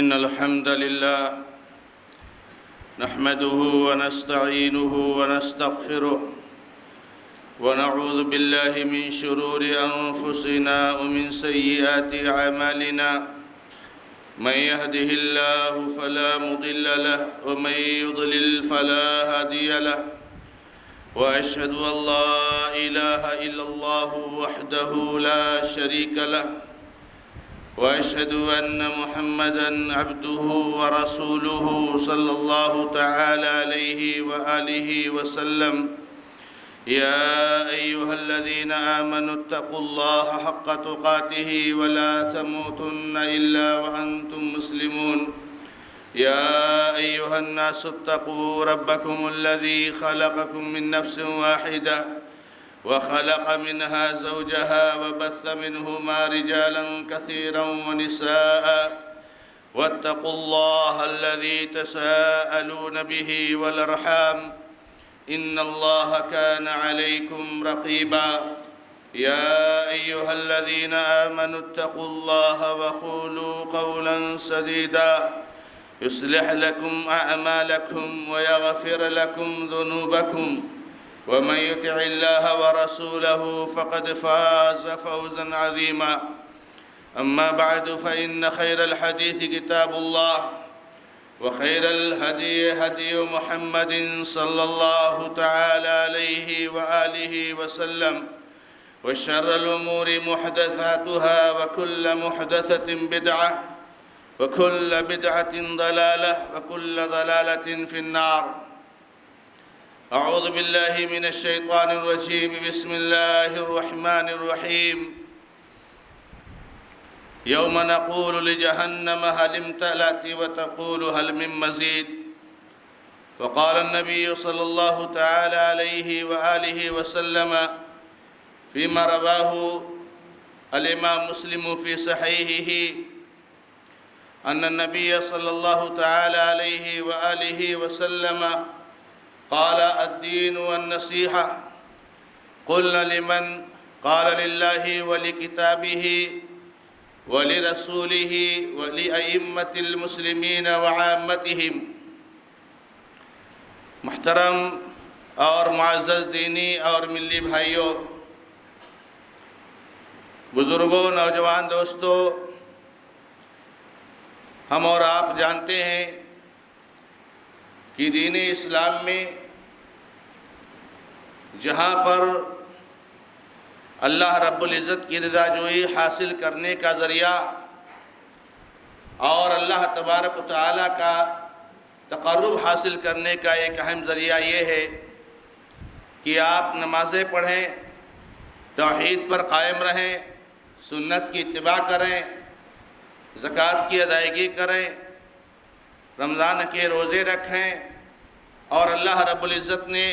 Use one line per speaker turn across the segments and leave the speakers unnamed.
إن الحمد لله نحمده ونستعينه ونستغفره ونعوذ بالله من شرور أنفسنا ومن سيئات أعمالنا من يهده الله فلا مضل له ومن يضلل فلا هادي له وأشهد أن لا إله إلا الله وحده لا شريك له وأشهد أن محمدًا عبده ورسوله صلى الله تعالى عليه وآله وسلم يا أيها الذين آمنوا اتقوا الله حق تقاته ولا تموتن إلا وأنتم مسلمون يا أيها الناس اتقوا ربكم الذي خلقكم من نفس واحدة وخلق منها زوجها وبث منهما رجالا كثيرا ونساء واتقوا الله الذي تساءلون به والأرحام إن الله كان عليكم رقيبا يا أيها الذين آمنوا اتقوا الله وقولوا قولا سديدا يصلح لكم أعمالكم ويغفر لكم ذنوبكم ومن يطع الله ورسوله فقد فاز فوزا عظيما أما بعد فإن خير الحديث كتاب الله وخير الهدي هدي محمد صلى الله تعالى عليه وآله وسلم وشر الأمور محدثاتها وكل محدثة بدعة وكل بدعة ضلالة وكل ضلالة في النار أعوذ بالله من الشيطان الرجيم بسم الله الرحمن الرحيم يوم نقول لجهنم هل امتلأت وتقول هل من مزيد وقال النبي صلى الله تعالى عليه وآله وسلم فيما رواه الإمام مسلم في صحيحه أن النبي صلى الله تعالى عليه وآله وسلم قال الدين والنصيحة قلنا لمن قال لله ولكتابه ولرسوله ولأئمة المسلمين وعامتهم محترم اور معزز دینی اور ملی بھائیوں، بزرگوں، نوجوان دوستوں، ہم اور آپ جانتے ہیں کہ دین اسلام میں جہاں پر اللہ رب العزت کی رضا جوئی حاصل کرنے کا ذریعہ اور اللہ تبارک و تعالیٰ کا تقرب حاصل کرنے کا ایک اہم ذریعہ یہ ہے کہ آپ نمازیں پڑھیں، توحید پر قائم رہیں، سنت کی اتباع کریں، زکوٰۃ کی ادائیگی کریں، رمضان کے روزے رکھیں، اور اللہ رب العزت نے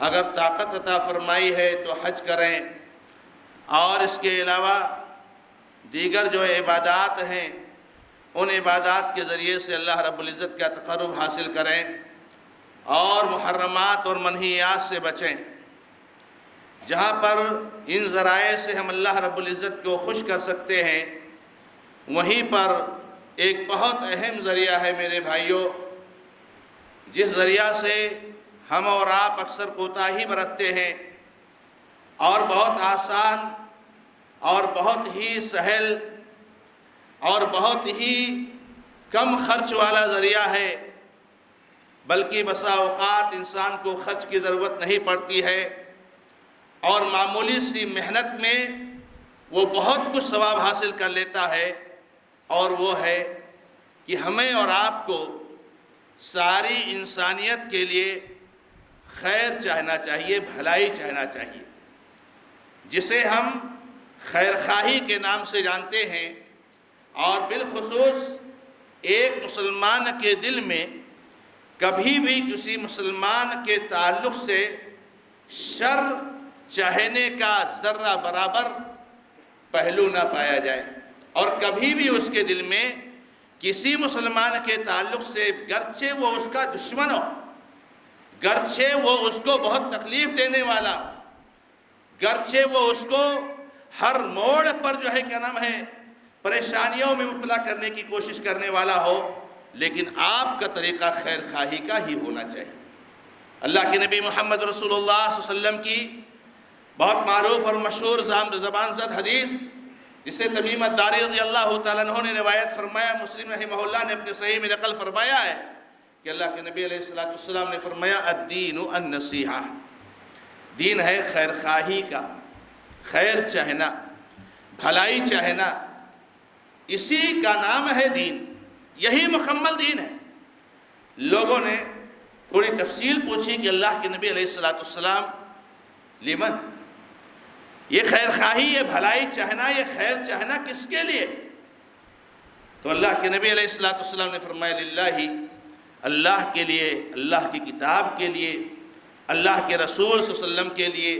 اگر طاقت عطا فرمائی ہے تو حج کریں، اور اس کے علاوہ دیگر جو عبادات ہیں ان عبادات کے ذریعے سے اللہ رب العزت کا تقرب حاصل کریں اور محرمات اور منہیات سے بچیں۔ جہاں پر ان ذرائع سے ہم اللہ رب العزت کو خوش کر سکتے ہیں، وہیں پر ایک بہت اہم ذریعہ ہے میرے بھائیوں، جس ذریعہ سے ہم اور آپ اکثر کوتاہی برتتے ہیں، اور بہت آسان اور بہت ہی سہل اور بہت ہی کم خرچ والا ذریعہ ہے، بلکہ بسا اوقات انسان کو خرچ کی ضرورت نہیں پڑتی ہے اور معمولی سی محنت میں وہ بہت کچھ ثواب حاصل کر لیتا ہے، اور وہ ہے کہ ہمیں اور آپ کو ساری انسانیت کے لیے خیر چاہنا چاہیے، بھلائی چاہنا چاہیے، جسے ہم خیر خواہی کے نام سے جانتے ہیں، اور بالخصوص ایک مسلمان کے دل میں کبھی بھی کسی مسلمان کے تعلق سے شر چاہنے کا ذرہ برابر پہلو نہ پایا جائے، اور کبھی بھی اس کے دل میں کسی مسلمان کے تعلق سے گرچہ وہ اس کا دشمن ہو، گرچہ وہ اس کو بہت تکلیف دینے والا، گرچہ وہ اس کو ہر موڑ پر جو ہے کیا نام ہے پریشانیوں میں مبتلا کرنے کی کوشش کرنے والا ہو، لیکن آپ کا طریقہ خیر خواہی کا ہی ہونا چاہیے۔ اللہ کے نبی محمد رسول اللہ صلی اللہ علیہ وسلم کی بہت معروف اور مشہور زبان زد حدیث، جسے تمیم الداری رضی اللہ تعالیٰ عنہ نے روایت فرمایا، مسلم رحمہ اللہ نے اپنے صحیح میں نقل فرمایا ہے کہ اللہ کے نبی علیہ السلام نے فرمایا الدین النصیحہ، دین ہے خیر خواہی کا، خیر چاہنا، بھلائی چاہنا، اسی کا نام ہے دین، یہی مکمل دین ہے۔ لوگوں نے تھوڑی تفصیل پوچھی کہ اللہ کے نبی علیہ السلام لمن، یہ خیر خواہی، یہ بھلائی چاہنا، یہ خیر چاہنا کس کے لیے؟ تو اللہ کے نبی علیہ السلام نے فرمایا للہ، اللہ کے لیے، اللہ کی کتاب کے لیے، اللہ کے رسول صلی اللہ علیہ وسلم کے لیے،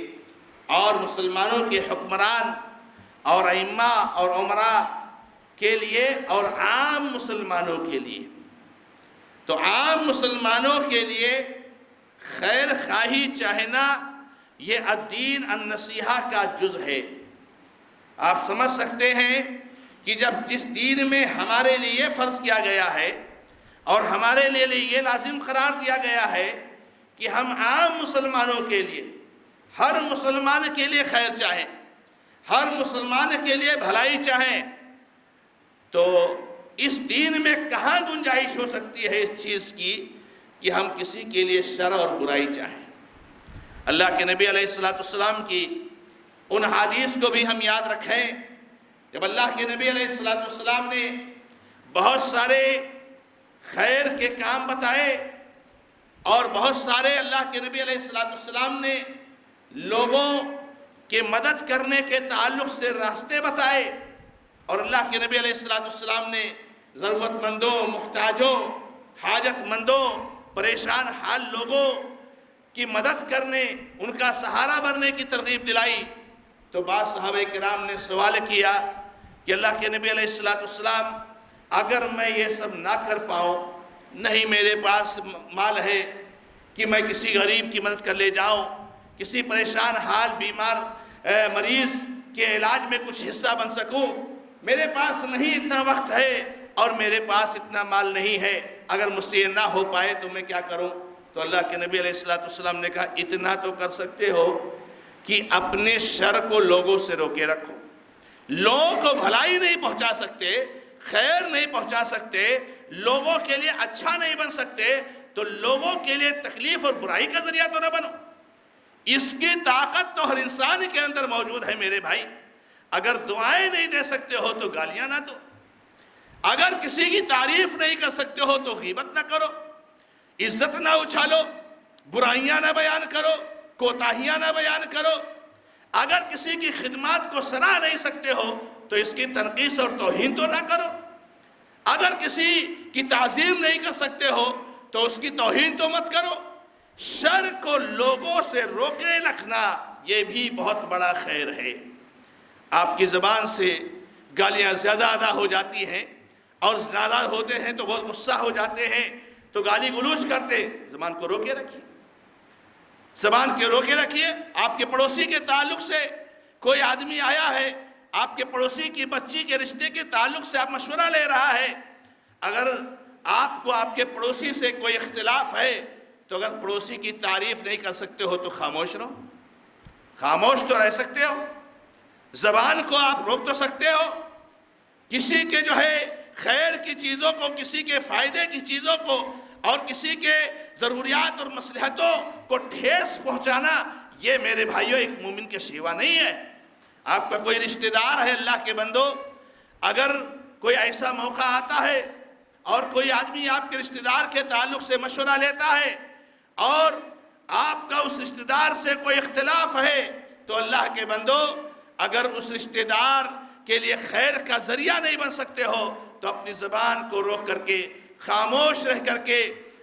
اور مسلمانوں کے حکمران اور ائمہ اور امراء کے لیے، اور عام مسلمانوں کے لیے۔ تو عام مسلمانوں کے لیے خیر خواہی چاہنا یہ الدین النصیحہ کا جز ہے۔ آپ سمجھ سکتے ہیں کہ جب جس دین میں ہمارے لیے فرض کیا گیا ہے اور ہمارے لیے یہ لازم قرار دیا گیا ہے کہ ہم عام مسلمانوں کے لیے، ہر مسلمان کے لیے خیر چاہیں، ہر مسلمان کے لیے بھلائی چاہیں، تو اس دین میں کہاں گنجائش ہو سکتی ہے اس چیز کی کہ ہم کسی کے لیے شر اور برائی چاہیں؟ اللہ کے نبی علیہ السلام کی ان حدیث کو بھی ہم یاد رکھیں، جب اللہ کے نبی علیہ السلام نے بہت سارے خیر کے کام بتائے اور بہت سارے اللہ کے نبی علیہ السلام نے لوگوں کے مدد کرنے کے تعلق سے راستے بتائے، اور اللہ کے نبی علیہ السلام نے ضرورت مندوں، محتاجوں، حاجت مندوں، پریشان حال لوگوں کی مدد کرنے، ان کا سہارا بننے کی ترغیب دلائی۔ تو بعض صحابہ کرام نے سوال کیا کہ اللہ کے نبی علیہ السلام، اگر میں یہ سب نہ کر پاؤں، نہیں میرے پاس مال ہے کہ میں کسی غریب کی مدد کر لے جاؤں، کسی پریشان حال بیمار مریض کے علاج میں کچھ حصہ بن سکوں، میرے پاس نہیں اتنا وقت ہے اور میرے پاس اتنا مال نہیں ہے، اگر مجھ سے یہ نہ ہو پائے تو میں کیا کروں؟ تو اللہ کے نبی علیہ السلام نے کہا اتنا تو کر سکتے ہو کہ اپنے شر کو لوگوں سے روکے رکھو۔ لوگوں کو بھلائی نہیں پہنچا سکتے، خیر نہیں پہنچا سکتے، لوگوں کے لیے اچھا نہیں بن سکتے، تو لوگوں کے لیے تکلیف اور برائی کا ذریعہ تو نہ بنو۔ اس کی طاقت تو ہر انسان کے اندر موجود ہے میرے بھائی۔ اگر دعائیں نہیں دے سکتے ہو تو گالیاں نہ دو، اگر کسی کی تعریف نہیں کر سکتے ہو تو غیبت نہ کرو، عزت نہ اچھالو، برائیاں نہ بیان کرو، کوتاہیاں نہ بیان کرو، اگر کسی کی خدمات کو سراہ نہیں سکتے ہو تو اس کی تنقیص اور توہین تو نہ کرو، اگر کسی کی تعظیم نہیں کر سکتے ہو تو اس کی توہین تو مت کرو۔ شر کو لوگوں سے روکے رکھنا یہ بھی بہت بڑا خیر ہے۔ آپ کی زبان سے گالیاں زیادہ ادا ہو جاتی ہیں اور ناراض ہوتے ہیں تو بہت غصہ ہو جاتے ہیں تو گالی گلوچ کرتے، زبان کو روکے رکھیے، زبان کے روکے رکھیے۔ آپ کے پڑوسی کے تعلق سے کوئی آدمی آیا ہے، آپ کے پڑوسی کی بچی کے رشتے کے تعلق سے آپ مشورہ لے رہا ہے، اگر آپ کو آپ کے پڑوسی سے کوئی اختلاف ہے تو اگر پڑوسی کی تعریف نہیں کر سکتے ہو تو خاموش رہو، خاموش تو رہ سکتے ہو، زبان کو آپ روک تو سکتے ہو۔ کسی کے جو ہے خیر کی چیزوں کو، کسی کے فائدے کی چیزوں کو اور کسی کے ضروریات اور مصلحتوں کو ٹھیس پہنچانا یہ میرے بھائیوں ایک مومن کے سیوا نہیں ہے۔ آپ کا کوئی رشتہ دار ہے اللہ کے بندو، اگر کوئی ایسا موقع آتا ہے اور کوئی آدمی آپ کے رشتہ دار کے تعلق سے مشورہ لیتا ہے اور آپ کا اس رشتہ دار سے کوئی اختلاف ہے تو اللہ کے بندو، اگر اس رشتہ دار کے لیے خیر کا ذریعہ نہیں بن سکتے ہو تو اپنی زبان کو روک کر کے، خاموش رہ کر کے،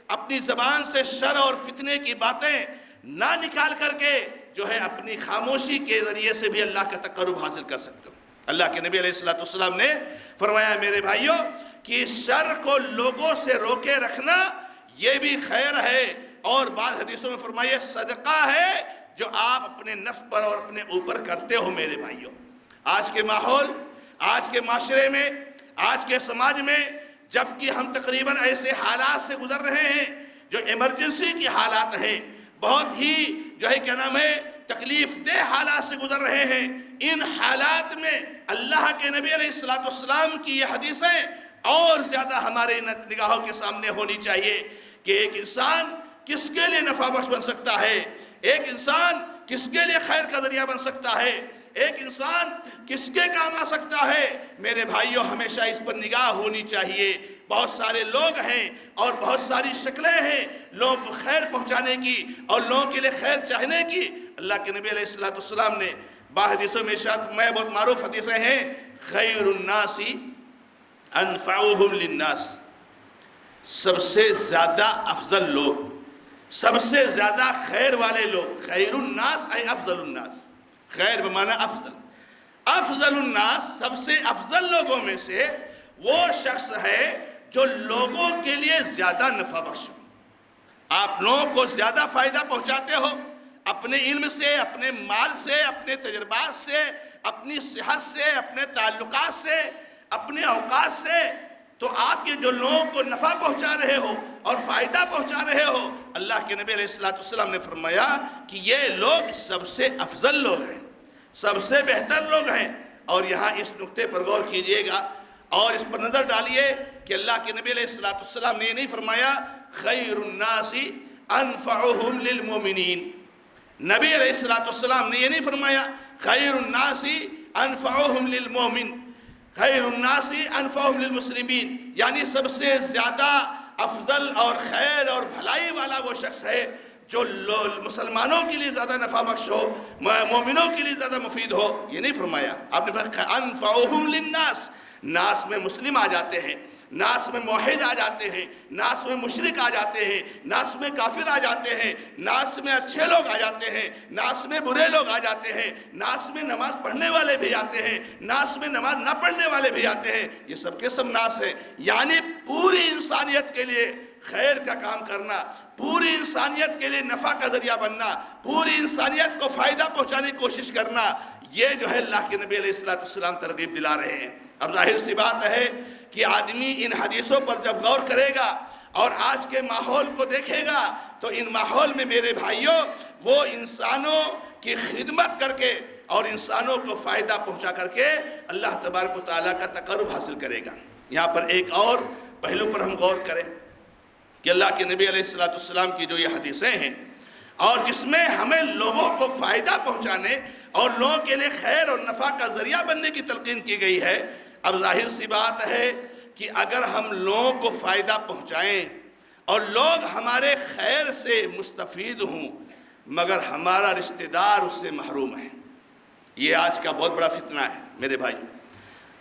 اپنی زبان سے شر اور فتنے کی باتیں نہ نکال کر کے جو ہے اپنی خاموشی کے ذریعے سے بھی اللہ کا تقرب حاصل کر سکتے ہو۔ اللہ کے نبی علیہ السلام نے فرمایا میرے بھائیوں کہ شر کو لوگوں سے روکے رکھنا یہ بھی خیر ہے، اور بعض حدیثوں میں فرمایا صدقہ ہے جو آپ اپنے نفس پر اور اپنے اوپر کرتے ہو۔ میرے بھائیوں، آج کے ماحول، آج کے معاشرے میں، آج کے سماج میں، جبکہ ہم تقریباً ایسے حالات سے گزر رہے ہیں جو ایمرجنسی کی حالات ہیں، بہت ہی کیا نام ہے تکلیف دہ حالات سے گزر رہے ہیں، ان حالات میں اللہ کے نبی علیہ السلام کی یہ حدیثیں اور زیادہ ہمارے نگاہوں کے سامنے ہونی چاہیے کہ ایک انسان کس کے لیے نفع بخش بن سکتا ہے، ایک انسان کس کے لیے خیر کا ذریعہ بن سکتا ہے، ایک انسان کس کے کام آ سکتا ہے۔ میرے بھائیوں، ہمیشہ اس پر نگاہ ہونی چاہیے۔ بہت سارے لوگ ہیں اور بہت ساری شکلیں ہیں لوگوں کو خیر پہنچانے کی اور لوگوں کے لیے خیر چاہنے کی۔ اللہ کے نبی علیہ السلام نے بعض حدیثوں میں ارشاد میں بہت معروف حدیثیں ہیں، خیر الناس انفعهم للناس، سب سے زیادہ افضل لوگ، سب سے زیادہ خیر والے لوگ، خیر الناس ای افضل الناس، خیر بمعنی افضل، افضل الناس، سب سے افضل لوگوں میں سے وہ شخص ہے جو لوگوں کے لیے زیادہ نفع بخش ہو۔ آپ لوگوں کو زیادہ فائدہ پہنچاتے ہو اپنے علم سے، اپنے مال سے، اپنے تجربات سے، اپنی صحت سے، اپنے تعلقات سے، اپنے اوقات سے، تو آپ یہ جو لوگوں کو نفع پہنچا رہے ہو اور فائدہ پہنچا رہے ہو، اللہ کے نبی علیہ السلام نے فرمایا کہ یہ لوگ سب سے افضل لوگ ہیں، سب سے بہتر لوگ ہیں۔ اور یہاں اس نقطے پر غور کیجئے گا اور اس پر نظر ڈالیے کہ اللہ کے نبی علیہ السلام نے یہ نہیں فرمایا خیر الناس انفعهم للمؤمنین، نبی علیہ السلام نے یہ نہیں فرمایا خیر الناس انفعهم للمؤمن، خیر الناس انفعهم للمسلمین، یعنی سب سے زیادہ افضل اور خیر اور بھلائی والا وہ شخص ہے جو مسلمانوں کے لیے زیادہ نفع بخش ہو، مومنوں کے لیے زیادہ مفید ہو۔ یہ نہیں فرمایا، آپ نے فرمایا انفعهم للناس، ناس میں مسلم آ جاتے ہیں، ناس میں موحد آ جاتے ہیں، ناس میں مشرک آ جاتے ہیں، ناس میں کافر آ جاتے ہیں، ناس میں اچھے لوگ آ جاتے ہیں، ناس میں برے لوگ آ جاتے ہیں، ناس میں نماز پڑھنے والے بھی آتے ہیں، ناس میں نماز نہ پڑھنے والے بھی آتے ہیں، یہ سب کے سب ناس ہیں۔ یعنی پوری انسانیت کے لیے خیر کا کام کرنا، پوری انسانیت کے لیے نفع کا ذریعہ بننا، پوری انسانیت کو فائدہ پہنچانے کی کوشش کرنا، یہ اللہ کے نبی علیہ السلام ترغیب دلا رہے ہیں۔ اب ظاہر سی بات ہے کہ آدمی ان حدیثوں پر جب غور کرے گا اور آج کے ماحول کو دیکھے گا تو ان ماحول میں میرے بھائیوں وہ انسانوں کی خدمت کر کے اور انسانوں کو فائدہ پہنچا کر کے اللہ تبارک و تعالیٰ کا تقرب حاصل کرے گا۔ یہاں پر ایک اور پہلو پر ہم غور کریں کہ اللہ کے نبی علیہ السلام کی جو یہ حدیثیں ہیں اور جس میں ہمیں لوگوں کو فائدہ پہنچانے اور لوگوں کے لیے خیر اور نفع کا ذریعہ بننے کی تلقین کی گئی ہے، اب ظاہر سی بات ہے کہ اگر ہم لوگوں کو فائدہ پہنچائیں اور لوگ ہمارے خیر سے مستفید ہوں مگر ہمارا رشتہ دار اس سے محروم ہے، یہ آج کا بہت بڑا فتنہ ہے میرے بھائی۔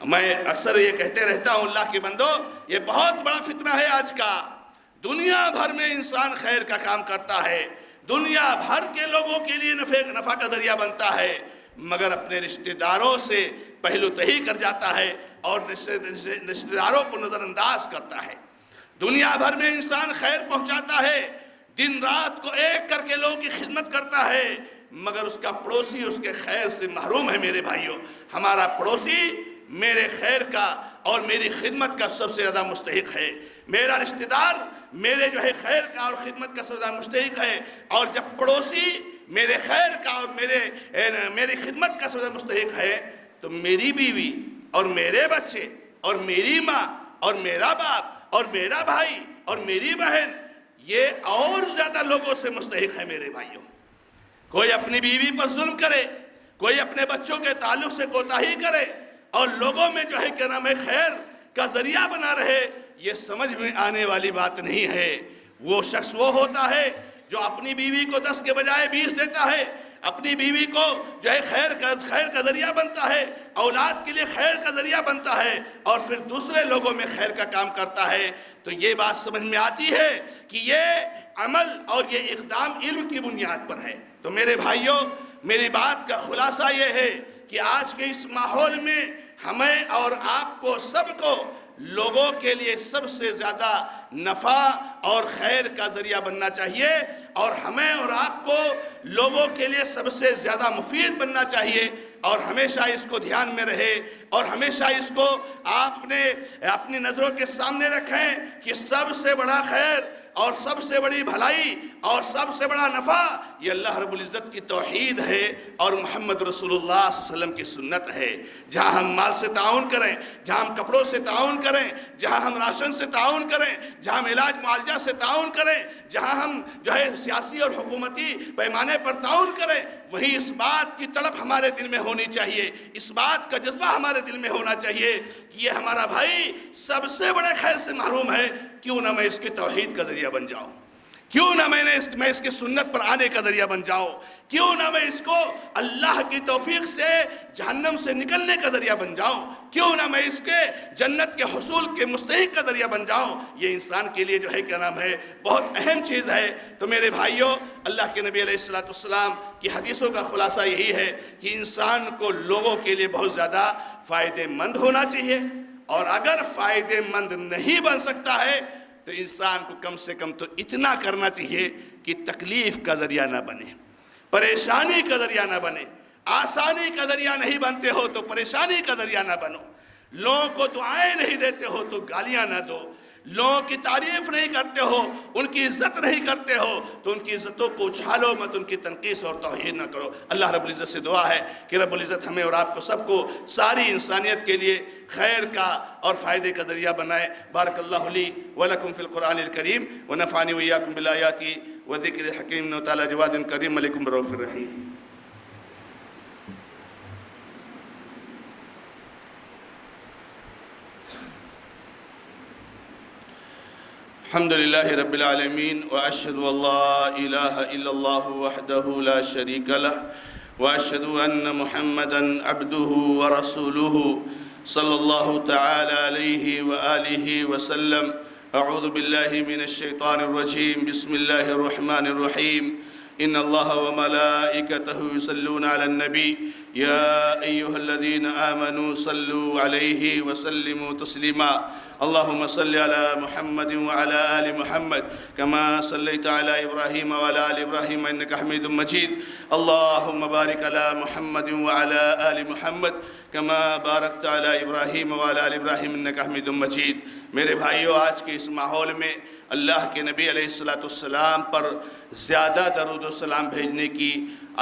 میں اکثر یہ کہتے رہتا ہوں اللہ کے بندو، یہ بہت بڑا فتنہ ہے آج کا۔ دنیا بھر میں انسان خیر کا کام کرتا ہے، دنیا بھر کے لوگوں کے لیے نفع کا ذریعہ بنتا ہے، مگر اپنے رشتہ داروں سے پہلو تہی کر جاتا ہے اور رشتہ داروں کو نظر انداز کرتا ہے۔ دنیا بھر میں انسان خیر پہنچاتا ہے، دن رات کو ایک کر کے لوگوں کی خدمت کرتا ہے، مگر اس کا پڑوسی اس کے خیر سے محروم ہے۔ میرے بھائیوں، ہمارا پڑوسی میرے خیر کا اور میری خدمت کا سب سے زیادہ مستحق ہے، میرا رشتہ دار میرے خیر کا اور خدمت کا سب سے زیادہ مستحق ہے، اور جب پڑوسی میرے خیر کا اور میری خدمت کا سب سے زیادہ مستحق ہے تو میری بیوی اور میرے بچے اور میری ماں اور میرا باپ اور میرا بھائی اور میری بہن یہ اور زیادہ لوگوں سے مستحق ہے۔ میرے بھائیوں، کوئی اپنی بیوی پر ظلم کرے، کوئی اپنے بچوں کے تعلق سے کوتاہی کرے اور لوگوں میں خیر کا ذریعہ بنا رہے، یہ سمجھ میں آنے والی بات نہیں ہے۔ وہ شخص وہ ہوتا ہے جو اپنی بیوی کو 10 کے بجائے 20 دیتا ہے، اپنی بیوی کو خیر کا ذریعہ بنتا ہے، اولاد کے لیے خیر کا ذریعہ بنتا ہے اور پھر دوسرے لوگوں میں خیر کا کام کرتا ہے۔ تو یہ بات سمجھ میں آتی ہے کہ یہ عمل اور یہ اقدام علم کی بنیاد پر ہے۔ تو میرے بھائیوں، میری بات کا خلاصہ یہ ہے کہ آج کے اس ماحول میں ہمیں اور آپ کو سب کو لوگوں کے لیے سب سے زیادہ نفع اور خیر کا ذریعہ بننا چاہیے، اور ہمیں اور آپ کو لوگوں کے لیے سب سے زیادہ مفید بننا چاہیے۔ اور ہمیشہ اس کو دھیان میں رہے اور ہمیشہ اس کو آپ نے اپنی نظروں کے سامنے رکھیں کہ سب سے بڑا خیر اور سب سے بڑی بھلائی اور سب سے بڑا نفع یہ اللہ رب العزت کی توحید ہے اور محمد رسول اللہ صلی اللہ علیہ وسلم کی سنت ہے۔ جہاں ہم مال سے تعاون کریں، جہاں ہم کپڑوں سے تعاون کریں، جہاں ہم راشن سے تعاون کریں، جہاں ہم علاج معالجہ سے تعاون کریں، جہاں ہم سیاسی اور حکومتی پیمانے پر تعاون کریں، وہیں اس بات کی طلب ہمارے دل میں ہونی چاہیے، اس بات کا جذبہ ہمارے دل میں ہونا چاہیے کہ یہ ہمارا بھائی سب سے بڑے خیر سے محروم ہے، کیوں نہ میں اس کی توحید کا ذریعہ بن جاؤں، کیوں نہ میں اس کی سنت پر آنے کا ذریعہ بن جاؤں، کیوں نہ میں اس کو اللہ کی توفیق سے جہنم سے نکلنے کا ذریعہ بن جاؤں، کیوں نہ میں اس کے جنت کے حصول کے مستحق کا ذریعہ بن جاؤں۔ یہ انسان کے لیے جو ہے کیا نام ہے بہت اہم چیز ہے۔ تو میرے بھائیوں، اللہ کے نبی علیہ السلام کی حدیثوں کا خلاصہ یہی ہے کہ انسان کو لوگوں کے لیے بہت زیادہ فائدہ مند ہونا چاہیے، اور اگر فائدہ مند نہیں بن سکتا ہے تو انسان کو کم سے کم تو اتنا کرنا چاہیے کہ تکلیف کا ذریعہ نہ بنے، پریشانی کا ذریعہ نہ بنے۔ آسانی کا ذریعہ نہیں بنتے ہو تو پریشانی کا ذریعہ نہ بنو، لوگوں کو دعائیں نہیں دیتے ہو تو گالیاں نہ دو، لوگوں کی تعریف نہیں کرتے ہو، ان کی عزت نہیں کرتے ہو تو ان کی عزتوں کو اچھالو مت، ان کی تنقیص اور توہین نہ کرو۔ اللہ رب العزت سے دعا ہے کہ رب العزت ہمیں اور آپ کو سب کو ساری انسانیت کے لیے خیر کا اور فائدے کا ذریعہ بنائے۔ بارک اللہ لی ولکم فی القرآن الکریم ونفعنی وإیاکم بالآیات وذکر الحکیم تعالی جواد کریم علیکم برؤف الرحیم۔ الحمد للہ رب العالمین واشہد ان لا الہ الا اللہ وحدہ لا شریک لہ واشہد ان محمدا عبدہ ورسولہ صلی اللہ تعالی علیہ وآلہ وسلم۔ اعوذ باللہ من الشیطان الرجیم، بسم اللہ الرحمن الرحیم۔ ان اللہ وملائکتہ یصلون علی النبی یا ایہا الذین آمنوا صلوا علیہ وسلموا تسلیما۔ اللهم صل على محمد وعلى آل محمد كما صليت على إبراهيم وعلى آل إبراهيم إنك حميد مجيد۔ اللهم بارك على محمد وعلى آل محمد كما باركت على إبراهيم وعلى آل إبراهيم إنك حميد مجيد۔ میرے بھائیو، آج کے اس ماحول میں اللہ کے نبی علیہ السلام پر زیادہ درود و سلام بھیجنے کی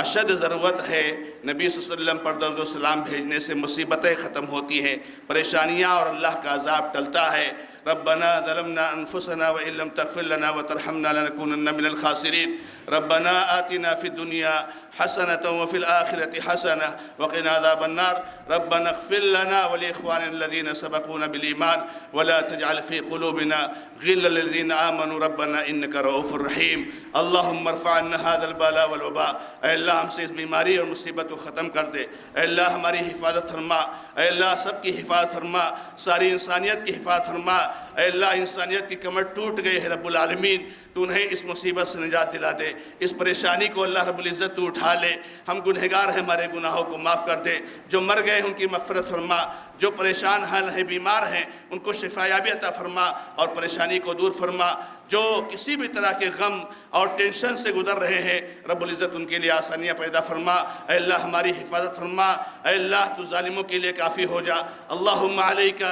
اشد ضرورت ہے۔ نبی صلی اللہ علیہ وسلم پر درود و سلام بھیجنے سے مصیبتیں ختم ہوتی ہیں، پریشانیاں اور اللہ کا عذاب ٹلتا ہے۔ ربنا ظلمنا انفسنا وان لم تغفر لنا وترحمنا لنكونن من الخاسرين۔ ربنا آتنا في الدنيا حسنة وفي الآخرة حسنة وقنا عذاب النار۔ ربنا اغفر لنا ولإخواننا الذين سبقونا بالإيمان ولا تجعل في قلوبنا غلا للذين آمنوا ربنا إنك رؤوف رحيم۔ اللهم ارفع عنا هذا البلاء والوباء۔ اے اللہ ہم سے اس بیماری اور مصیبت کو ختم کر دے۔ اے اللہ ہماری حفاظت فرما۔ اے اللہ سب کی حفاظت فرما، ساری انسانیت کی حفاظت فرما۔ اے اللہ انسانیت کی کمر ٹوٹ گئی ہے رب العالمین، تو انہیں اس مصیبت سے نجات دلا دے، اس پریشانی کو اللہ رب العزت تو اٹھا لے۔ ہم گنہگار ہیں، ہمارے گناہوں کو معاف کر دے۔ جو مر گئے ان کی مغفرت فرما، جو پریشان حال ہیں، بیمار ہیں، ان کو شفا یابی عطا فرما اور پریشانی کو دور فرما۔ جو کسی بھی طرح کے غم اور ٹینشن سے گزر رہے ہیں، رب العزت ان کے لیے آسانیاں پیدا فرما۔ اے اللہ ہماری حفاظت فرما۔ اے اللہ تو ظالموں کے لیے کافی ہو جا۔ اللہم علیک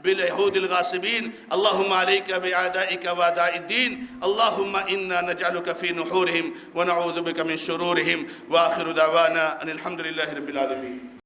باليهود الغاصبين، اللهم عليك بأعدائك وأعداء الدين، اللهم إنا نجعلك في نحورهم ونعوذ بك من شرورهم، وآخر دعوانا أن الحمد لله رب العالمين۔